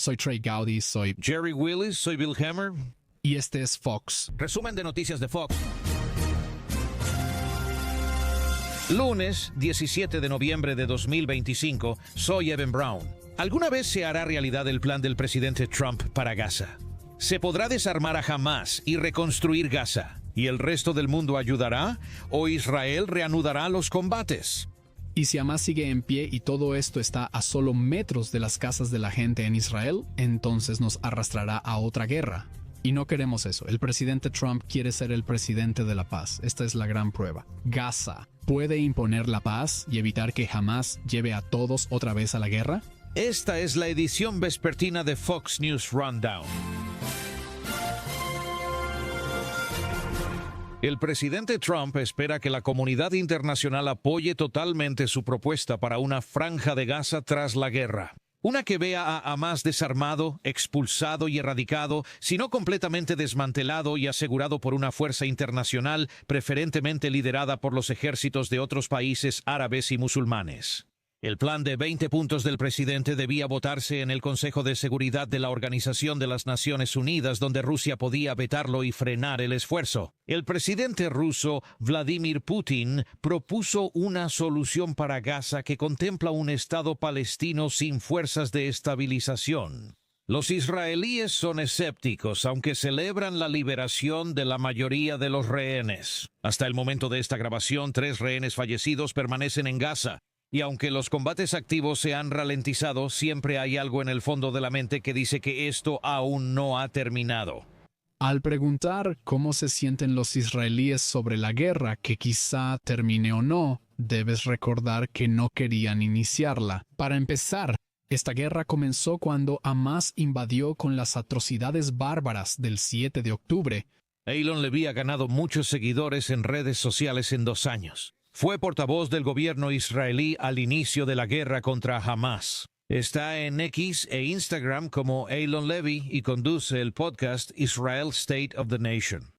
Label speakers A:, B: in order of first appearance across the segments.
A: Soy Trey Gowdy, soy
B: Jerry Willis, soy Bill Hammer.
A: y este es Fox.
B: Resumen de noticias de Fox. Lunes, 17 de noviembre de 2025, soy Evan Brown. ¿Alguna vez se hará realidad el plan del presidente Trump para Gaza? ¿Se podrá desarmar a Hamás y reconstruir Gaza? ¿Y el resto del mundo ayudará? ¿O Israel reanudará los combates?
A: Y si Hamás sigue en pie y todo esto está a solo metros de las casas de la gente en Israel, entonces nos arrastrará a otra guerra. Y no queremos eso. El presidente Trump quiere ser el presidente de la paz. Esta es la gran prueba. Gaza puede imponer la paz y evitar que Hamás lleve a todos otra vez a la guerra.
B: Esta es la edición vespertina de Fox News Rundown. El presidente Trump espera que la comunidad internacional apoye totalmente su propuesta para una franja de Gaza tras la guerra. Una que vea a Hamás desarmado, expulsado y erradicado, sino completamente desmantelado y asegurado por una fuerza internacional, preferentemente liderada por los ejércitos de otros países árabes y musulmanes. El plan de 20 puntos del presidente debía votarse en el Consejo de Seguridad de la Organización de las Naciones Unidas, donde Rusia podía vetarlo y frenar el esfuerzo. El presidente ruso Vladimir Putin propuso una solución para Gaza que contempla un Estado palestino sin fuerzas de estabilización. Los israelíes son escépticos, aunque celebran la liberación de la mayoría de los rehenes. Hasta el momento de esta grabación, 3 rehenes fallecidos permanecen en Gaza. Y aunque los combates activos se han ralentizado, siempre hay algo en el fondo de la mente que dice que esto aún no ha terminado.
A: Al preguntar cómo se sienten los israelíes sobre la guerra, que quizá termine o no, debes recordar que no querían iniciarla. Para empezar, esta guerra comenzó cuando Hamás invadió con las atrocidades bárbaras del 7 de octubre.
B: Eilon Levy ha ganado muchos seguidores en redes sociales en 2 años. Fue portavoz del gobierno israelí al inicio de la guerra contra Hamás. Está en X e Instagram como Eilon Levy y conduce el podcast Israel State of the Nation.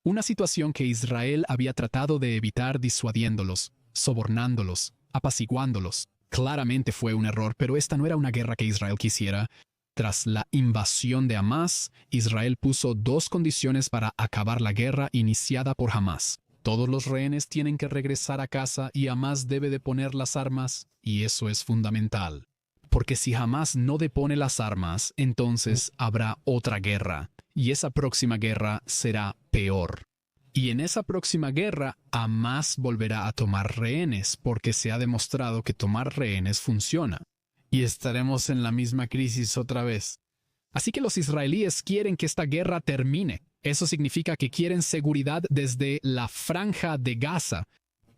A: Una situación que Israel había tratado de evitar disuadiéndolos, sobornándolos, apaciguándolos. Claramente fue un error, pero esta no era una guerra que Israel quisiera. Tras la invasión de Hamás, Israel puso 2 condiciones para acabar la guerra iniciada por Hamás. Todos los rehenes tienen que regresar a casa y Hamás debe deponer las armas, y eso es fundamental. Porque si Hamás no depone las armas, entonces habrá otra guerra, y esa próxima guerra será peor. Y en esa próxima guerra, Hamás volverá a tomar rehenes, porque se ha demostrado que tomar rehenes funciona. Y estaremos en la misma crisis otra vez. Así que los israelíes quieren que esta guerra termine. Eso significa que quieren seguridad desde la franja de Gaza.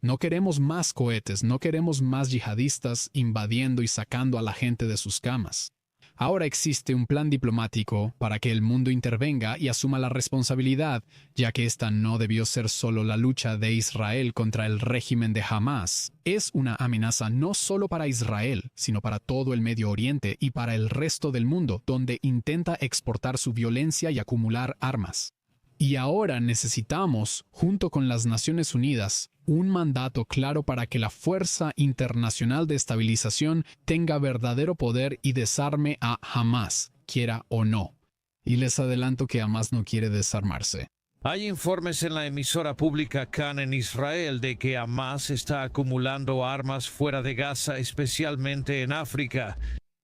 A: No queremos más cohetes, no queremos más yihadistas invadiendo y sacando a la gente de sus camas. Ahora existe un plan diplomático para que el mundo intervenga y asuma la responsabilidad, ya que esta no debió ser solo la lucha de Israel contra el régimen de Hamás. Es una amenaza no solo para Israel, sino para todo el Medio Oriente y para el resto del mundo, donde intenta exportar su violencia y acumular armas. Y ahora necesitamos, junto con las Naciones Unidas, un mandato claro para que la Fuerza Internacional de Estabilización tenga verdadero poder y desarme a Hamás, quiera o no. Y les adelanto que Hamás no quiere desarmarse.
B: Hay informes en la emisora pública Kan en Israel de que Hamás está acumulando armas fuera de Gaza, especialmente en África.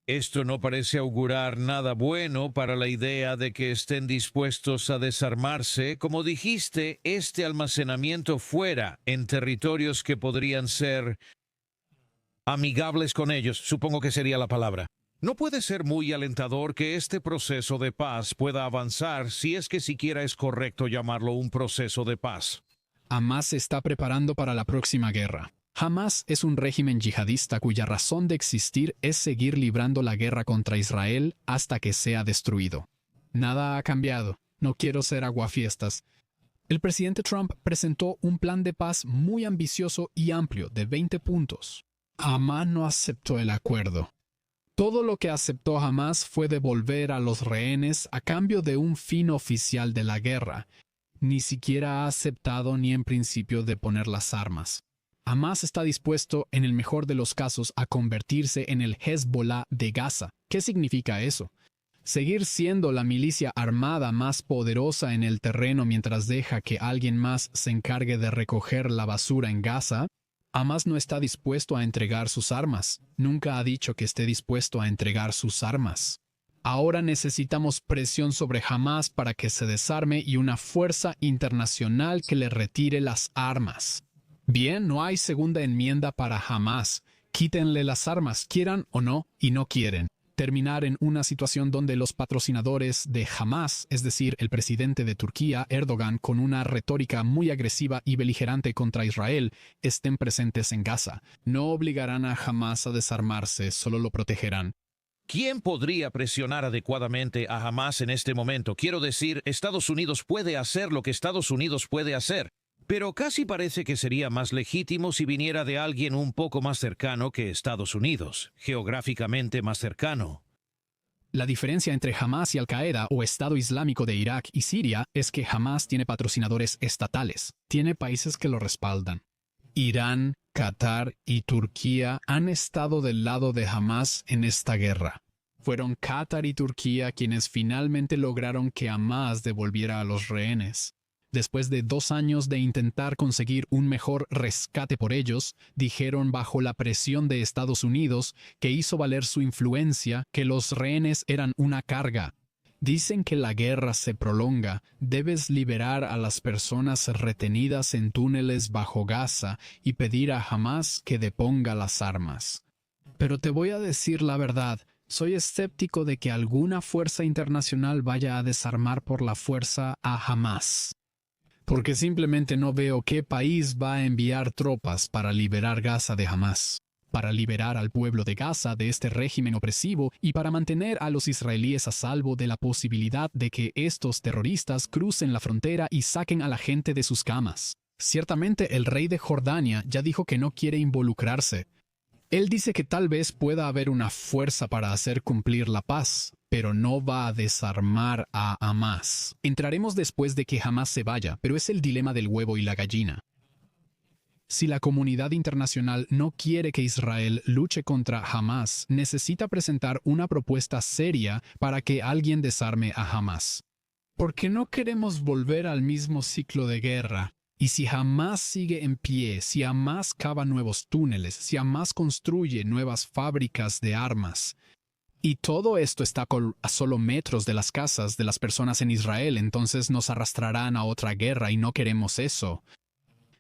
B: Esto no parece augurar nada bueno para la idea de que estén dispuestos a desarmarse. Como dijiste, este almacenamiento fuera, en territorios que podrían ser amigables con ellos, supongo que sería la palabra. No puede ser muy alentador que este proceso de paz pueda avanzar, si es que siquiera es correcto llamarlo un proceso de paz.
A: Hamás se está preparando para la próxima guerra. Hamás es un régimen yihadista cuya razón de existir es seguir librando la guerra contra Israel hasta que sea destruido. Nada ha cambiado. No quiero ser aguafiestas. El presidente Trump presentó un plan de paz muy ambicioso y amplio de 20 puntos. Hamás no aceptó el acuerdo. Todo lo que aceptó Hamás fue devolver a los rehenes a cambio de un fin oficial de la guerra. Ni siquiera ha aceptado ni en principio deponer las armas. Hamás está dispuesto, en el mejor de los casos, a convertirse en el Hezbollah de Gaza. ¿Qué significa eso? Seguir siendo la milicia armada más poderosa en el terreno mientras deja que alguien más se encargue de recoger la basura en Gaza. Hamas no está dispuesto a entregar sus armas. Nunca ha dicho que esté dispuesto a entregar sus armas. Ahora necesitamos presión sobre Hamas para que se desarme y una fuerza internacional que le retire las armas. Bien, no hay segunda enmienda para Hamas. Quítenle las armas, quieran o no, y no quieren. Terminar en una situación donde los patrocinadores de Hamas, es decir, el presidente de Turquía, Erdogan, con una retórica muy agresiva y beligerante contra Israel, estén presentes en Gaza. No obligarán a Hamas a desarmarse, solo lo protegerán.
B: ¿Quién podría presionar adecuadamente a Hamas en este momento? Quiero decir, Estados Unidos puede hacer lo que Estados Unidos puede hacer, pero casi parece que sería más legítimo si viniera de alguien un poco más cercano que Estados Unidos, geográficamente más cercano.
A: La diferencia entre Hamas y Al-Qaeda o Estado Islámico de Irak y Siria es que Hamas tiene patrocinadores estatales, tiene países que lo respaldan. Irán, Qatar y Turquía han estado del lado de Hamas en esta guerra. Fueron Qatar y Turquía quienes finalmente lograron que Hamas devolviera a los rehenes. Después de 2 años de intentar conseguir un mejor rescate por ellos, dijeron bajo la presión de Estados Unidos, que hizo valer su influencia, que los rehenes eran una carga. Dicen que la guerra se prolonga, debes liberar a las personas retenidas en túneles bajo Gaza y pedir a Hamas que deponga las armas. Pero te voy a decir la verdad, soy escéptico de que alguna fuerza internacional vaya a desarmar por la fuerza a Hamas. Porque simplemente no veo qué país va a enviar tropas para liberar Gaza de Hamas, para liberar al pueblo de Gaza de este régimen opresivo y para mantener a los israelíes a salvo de la posibilidad de que estos terroristas crucen la frontera y saquen a la gente de sus camas. Ciertamente el rey de Jordania ya dijo que no quiere involucrarse. Él dice que tal vez pueda haber una fuerza para hacer cumplir la paz, pero no va a desarmar a Hamas. Entraremos después de que Hamas se vaya, pero es el dilema del huevo y la gallina. Si la comunidad internacional no quiere que Israel luche contra Hamas, necesita presentar una propuesta seria para que alguien desarme a Hamas. Porque no queremos volver al mismo ciclo de guerra. Y si Hamas sigue en pie, si Hamas cava nuevos túneles, si Hamas construye nuevas fábricas de armas, y todo esto está a solo metros de las casas de las personas en Israel, entonces nos arrastrarán a otra guerra y no queremos eso.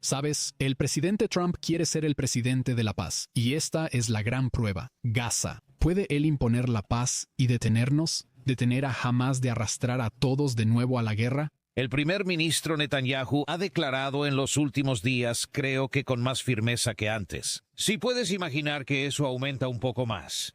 A: Sabes, el presidente Trump quiere ser el presidente de la paz, y esta es la gran prueba, Gaza. ¿Puede él imponer la paz y detenernos? ¿Detener a Hamas de arrastrar a todos de nuevo a la guerra?
B: El primer ministro Netanyahu ha declarado en los últimos días, creo que con más firmeza que antes. Si puedes imaginar que eso aumenta un poco más,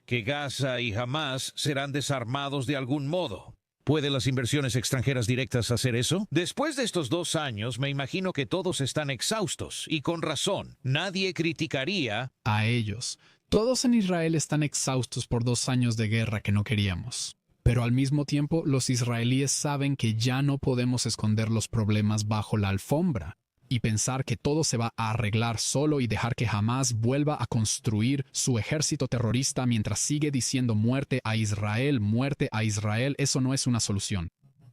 B: que Gaza y Hamas serán desarmados de algún modo. ¿Pueden las inversiones extranjeras directas hacer eso? Después de estos 2 años, me imagino que todos están exhaustos, y con razón. Nadie criticaría
A: a ellos. Todos en Israel están exhaustos por 2 años de guerra que no queríamos. Pero al mismo tiempo, los israelíes saben que ya no podemos esconder los problemas bajo la alfombra y pensar que todo se va a arreglar solo y dejar que Hamas vuelva a construir su ejército terrorista mientras sigue diciendo muerte a Israel, eso no es una solución.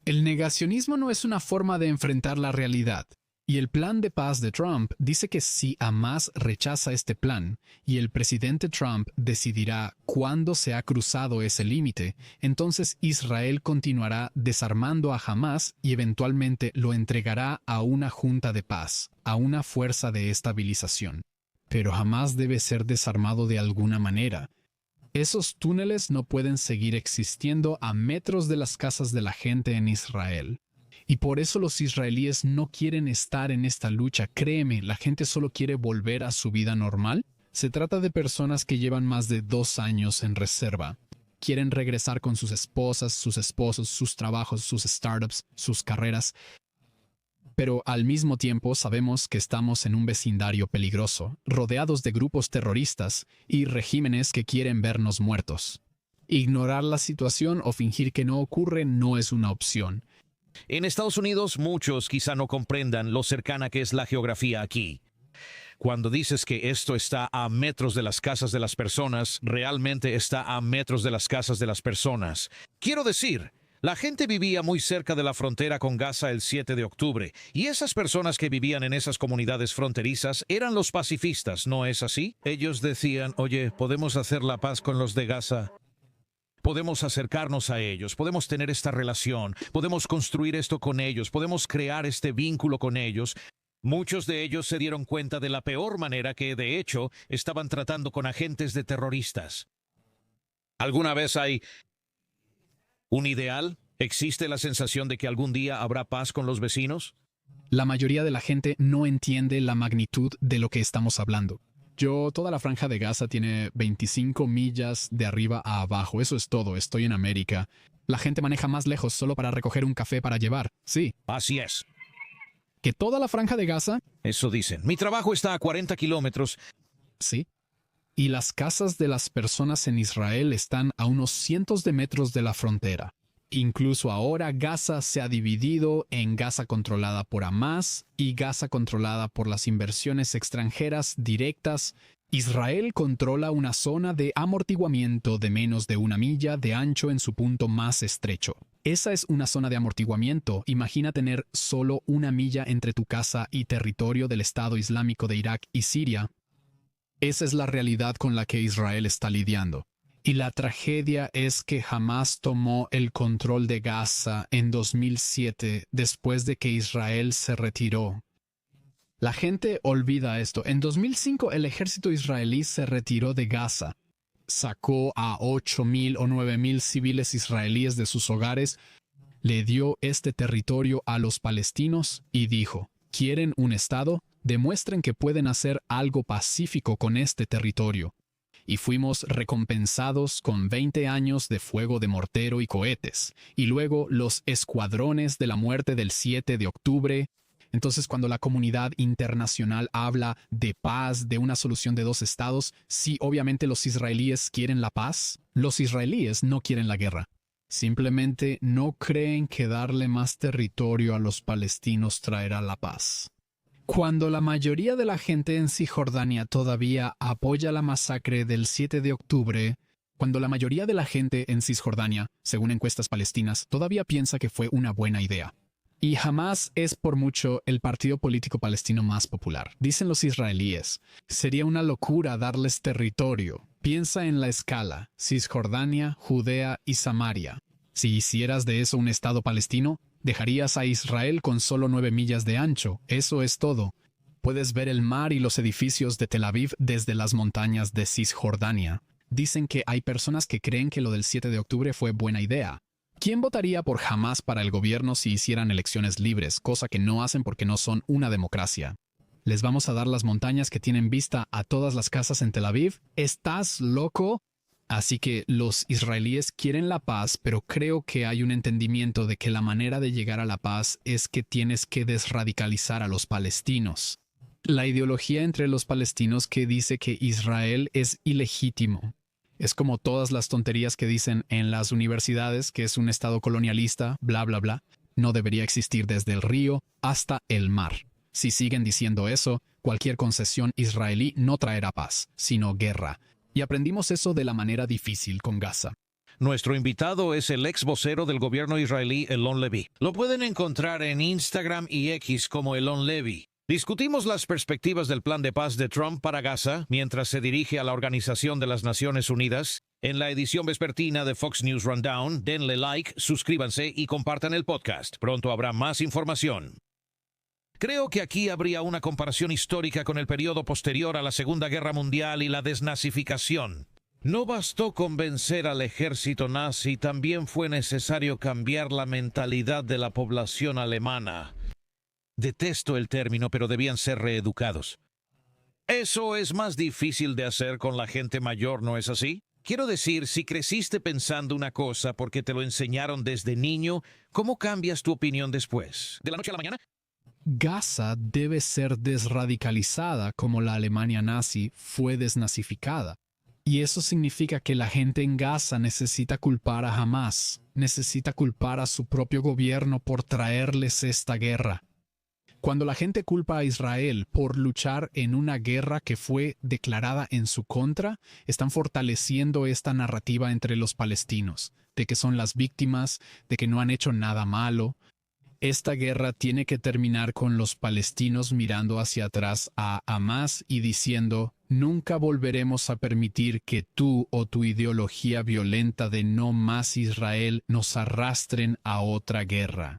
A: El negacionismo no es una forma de enfrentar la realidad. Y el plan de paz de Trump dice que si Hamas rechaza este plan y el presidente Trump decidirá cuándo se ha cruzado ese límite, entonces Israel continuará desarmando a Hamas y eventualmente lo entregará a una junta de paz, a una fuerza de estabilización. Pero Hamas debe ser desarmado de alguna manera. Esos túneles no pueden seguir existiendo a metros de las casas de la gente en Israel. Y por eso los israelíes no quieren estar en esta lucha. Créeme, la gente solo quiere volver a su vida normal. Se trata de personas que llevan más de 2 años en reserva. Quieren regresar con sus esposas, sus esposos, sus trabajos, sus startups, sus carreras. Pero al mismo tiempo sabemos que estamos en un vecindario peligroso, rodeados de grupos terroristas y regímenes que quieren vernos muertos. Ignorar la situación o fingir que no ocurre no es una opción.
B: En Estados Unidos muchos quizá no comprendan lo cercana que es la geografía aquí. Cuando dices que esto está a metros de las casas de las personas, realmente está a metros de las casas de las personas. Quiero decir, la gente vivía muy cerca de la frontera con Gaza el 7 de octubre, y esas personas que vivían en esas comunidades fronterizas eran los pacifistas, ¿no es así? Ellos decían, oye, podemos hacer la paz con los de Gaza. Podemos acercarnos a ellos, podemos tener esta relación, podemos construir esto con ellos, podemos crear este vínculo con ellos. Muchos de ellos se dieron cuenta de la peor manera que, de hecho, estaban tratando con agentes de terroristas. ¿Alguna vez hay un ideal? ¿Existe la sensación de que algún día habrá paz con los vecinos?
A: La mayoría de la gente no entiende la magnitud de lo que estamos hablando. Toda la franja de Gaza tiene 25 millas de arriba a abajo. Eso es todo. Estoy en América. La gente maneja más lejos solo para recoger un café para llevar. Sí.
B: Así es.
A: ¿Que toda la franja de Gaza?
B: Eso dicen. Mi trabajo está a 40 kilómetros.
A: Sí. Y las casas de las personas en Israel están a unos cientos de metros de la frontera. Incluso ahora Gaza se ha dividido en Gaza controlada por Hamás y Gaza controlada por las inversiones extranjeras directas. Israel controla una zona de amortiguamiento de menos de 1 milla de ancho en su punto más estrecho. Esa es una zona de amortiguamiento. Imagina tener solo 1 milla entre tu casa y territorio del Estado Islámico de Irak y Siria. Esa es la realidad con la que Israel está lidiando. Y la tragedia es que Hamás tomó el control de Gaza en 2007 después de que Israel se retiró. La gente olvida esto. En 2005 el ejército israelí se retiró de Gaza. Sacó a 8,000 o 9,000 civiles israelíes de sus hogares, le dio este territorio a los palestinos y dijo, ¿quieren un estado? Demuestren que pueden hacer algo pacífico con este territorio. Y fuimos recompensados con 20 años de fuego de mortero y cohetes, y luego los escuadrones de la muerte del 7 de octubre. Entonces, cuando la comunidad internacional habla de paz, de una solución de 2 estados, sí, obviamente los israelíes quieren la paz. Los israelíes no quieren la guerra. Simplemente no creen que darle más territorio a los palestinos traerá la paz. Cuando la mayoría de la gente en Cisjordania todavía apoya la masacre del 7 de octubre, cuando la mayoría de la gente en Cisjordania, según encuestas palestinas, todavía piensa que fue una buena idea. Y Hamás es por mucho el partido político palestino más popular. Dicen los israelíes, sería una locura darles territorio. Piensa en la escala, Cisjordania, Judea y Samaria. Si hicieras de eso un estado palestino, dejarías a Israel con solo 9 millas de ancho. Eso es todo. Puedes ver el mar y los edificios de Tel Aviv desde las montañas de Cisjordania. Dicen que hay personas que creen que lo del 7 de octubre fue buena idea. ¿Quién votaría por Hamás para el gobierno si hicieran elecciones libres, cosa que no hacen porque no son una democracia? ¿Les vamos a dar las montañas que tienen vista a todas las casas en Tel Aviv? ¿Estás loco? Así que los israelíes quieren la paz, pero creo que hay un entendimiento de que la manera de llegar a la paz es que tienes que desradicalizar a los palestinos. La ideología entre los palestinos que dice que Israel es ilegítimo. Es como todas las tonterías que dicen en las universidades que es un estado colonialista, bla, bla, bla. No debería existir desde el río hasta el mar. Si siguen diciendo eso, cualquier concesión israelí no traerá paz, sino guerra. Y aprendimos eso de la manera difícil con Gaza.
B: Nuestro invitado es el ex vocero del gobierno israelí, Elon Levy. Lo pueden encontrar en Instagram y X como Elon Levy. Discutimos las perspectivas del plan de paz de Trump para Gaza mientras se dirige a la Organización de las Naciones Unidas. En la edición vespertina de Fox News Rundown, denle like, suscríbanse y compartan el podcast. Pronto habrá más información. Creo que aquí habría una comparación histórica con el periodo posterior a la Segunda Guerra Mundial y la desnazificación. No bastó convencer al ejército nazi, también fue necesario cambiar la mentalidad de la población alemana. Detesto el término, pero debían ser reeducados. Eso es más difícil de hacer con la gente mayor, ¿no es así? Quiero decir, si creciste pensando una cosa porque te lo enseñaron desde niño, ¿cómo cambias tu opinión después? ¿De la noche a la mañana?
A: Gaza debe ser desradicalizada como la Alemania nazi fue desnazificada. Y eso significa que la gente en Gaza necesita culpar a Hamás, necesita culpar a su propio gobierno por traerles esta guerra. Cuando la gente culpa a Israel por luchar en una guerra que fue declarada en su contra, están fortaleciendo esta narrativa entre los palestinos, de que son las víctimas, de que no han hecho nada malo. Esta guerra tiene que terminar con los palestinos mirando hacia atrás a Hamás y diciendo: nunca volveremos a permitir que tú o tu ideología violenta de no más Israel nos arrastren a otra guerra.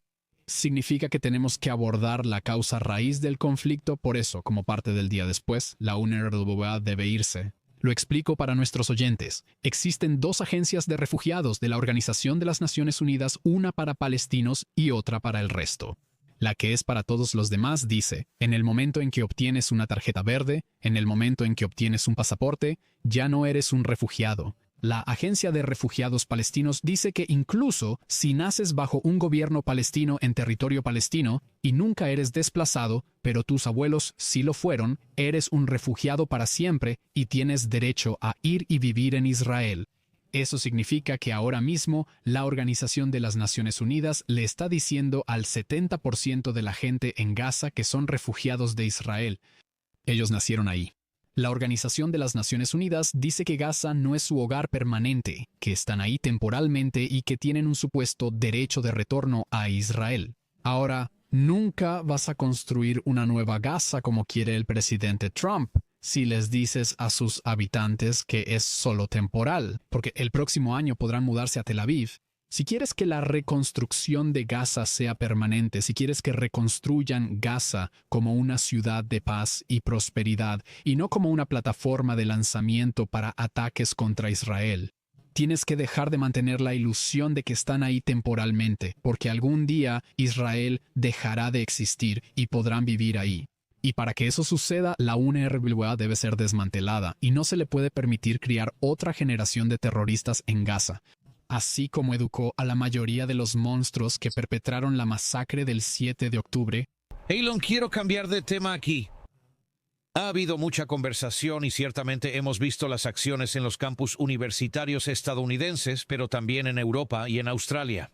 A: Significa que tenemos que abordar la causa raíz del conflicto, por eso, como parte del día después, la UNRWA debe irse. Lo explico para nuestros oyentes. Existen dos agencias de refugiados de la Organización de las Naciones Unidas, una para palestinos y otra para el resto. La que es para todos los demás dice: en el momento en que obtienes una tarjeta verde, en el momento en que obtienes un pasaporte, ya no eres un refugiado. La Agencia de Refugiados Palestinos dice que incluso si naces bajo un gobierno palestino en territorio palestino y nunca eres desplazado, pero tus abuelos sí lo fueron, eres un refugiado para siempre y tienes derecho a ir y vivir en Israel. Eso significa que ahora mismo la Organización de las Naciones Unidas le está diciendo al 70% de la gente en Gaza que son refugiados de Israel. Ellos nacieron ahí. La Organización de las Naciones Unidas dice que Gaza no es su hogar permanente, que están ahí temporalmente y que tienen un supuesto derecho de retorno a Israel. Ahora, nunca vas a construir una nueva Gaza como quiere el presidente Trump si les dices a sus habitantes que es solo temporal, porque el próximo año podrán mudarse a Tel Aviv. Si quieres que la reconstrucción de Gaza sea permanente, si quieres que reconstruyan Gaza como una ciudad de paz y prosperidad y no como una plataforma de lanzamiento para ataques contra Israel, tienes que dejar de mantener la ilusión de que están ahí temporalmente, porque algún día Israel dejará de existir y podrán vivir ahí. Y para que eso suceda, la UNRWA debe ser desmantelada y no se le puede permitir criar otra generación de terroristas en Gaza, así como educó a la mayoría de los monstruos que perpetraron la masacre del 7 de octubre.
B: Elon, quiero cambiar de tema aquí. Ha habido mucha conversación y ciertamente hemos visto las acciones en los campus universitarios estadounidenses, pero también en Europa y en Australia.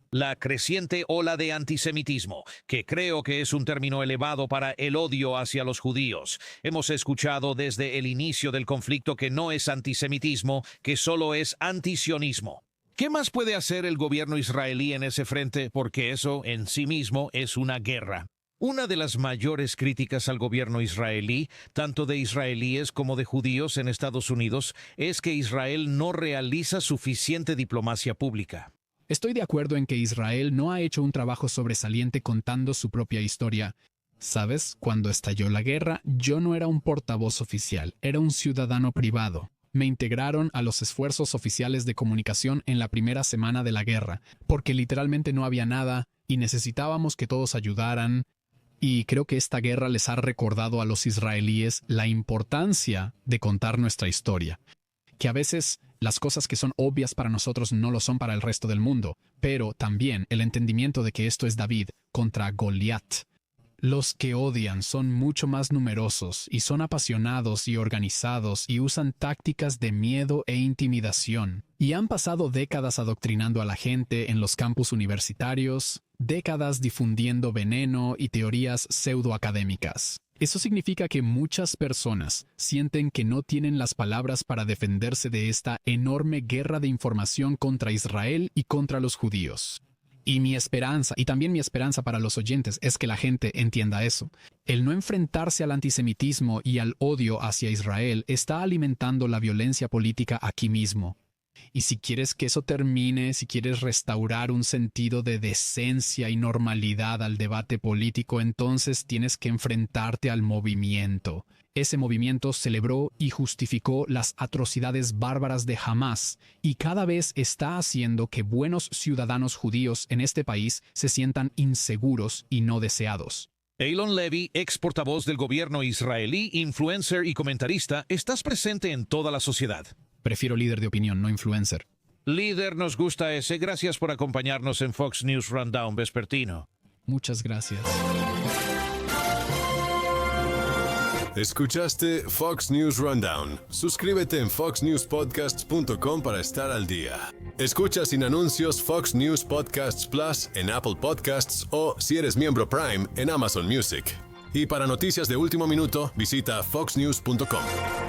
B: La creciente ola de antisemitismo, que creo que es un término elevado para el odio hacia los judíos. Hemos escuchado desde el inicio del conflicto que no es antisemitismo, que solo es antisionismo. ¿Qué más puede hacer el gobierno israelí en ese frente? Porque eso en sí mismo es una guerra. Una de las mayores críticas al gobierno israelí, tanto de israelíes como de judíos en Estados Unidos, es que Israel no realiza suficiente diplomacia pública.
A: Estoy de acuerdo en que Israel no ha hecho un trabajo sobresaliente contando su propia historia. ¿Sabes? Cuando estalló la guerra, yo no era un portavoz oficial, era un ciudadano privado. Me integraron a los esfuerzos oficiales de comunicación en la primera semana de la guerra, porque literalmente no había nada y necesitábamos que todos ayudaran. Y creo que esta guerra les ha recordado a los israelíes la importancia de contar nuestra historia. Que a veces las cosas que son obvias para nosotros no lo son para el resto del mundo, pero también el entendimiento de que esto es David contra Goliat. Los que odian son mucho más numerosos y son apasionados y organizados y usan tácticas de miedo e intimidación. Y han pasado décadas adoctrinando a la gente en los campus universitarios, décadas difundiendo veneno y teorías pseudoacadémicas. Eso significa que muchas personas sienten que no tienen las palabras para defenderse de esta enorme guerra de información contra Israel y contra los judíos. Y mi esperanza, y también mi esperanza para los oyentes, es que la gente entienda eso. El no enfrentarse al antisemitismo y al odio hacia Israel está alimentando la violencia política aquí mismo. Y si quieres que eso termine, si quieres restaurar un sentido de decencia y normalidad al debate político, entonces tienes que enfrentarte al movimiento. Ese movimiento celebró y justificó las atrocidades bárbaras de Hamás y cada vez está haciendo que buenos ciudadanos judíos en este país se sientan inseguros y no deseados.
B: Eylon Levy, ex portavoz del gobierno israelí, influencer y comentarista, estás presente en toda la sociedad.
A: Prefiero líder de opinión, no influencer.
B: Líder, nos gusta ese. Gracias por acompañarnos en Fox News Rundown Vespertino.
A: Muchas gracias.
C: Escuchaste Fox News Rundown. Suscríbete en foxnewspodcasts.com para estar al día. Escucha sin anuncios Fox News Podcasts Plus en Apple Podcasts o, si eres miembro Prime, en Amazon Music. Y para noticias de último minuto, visita foxnews.com.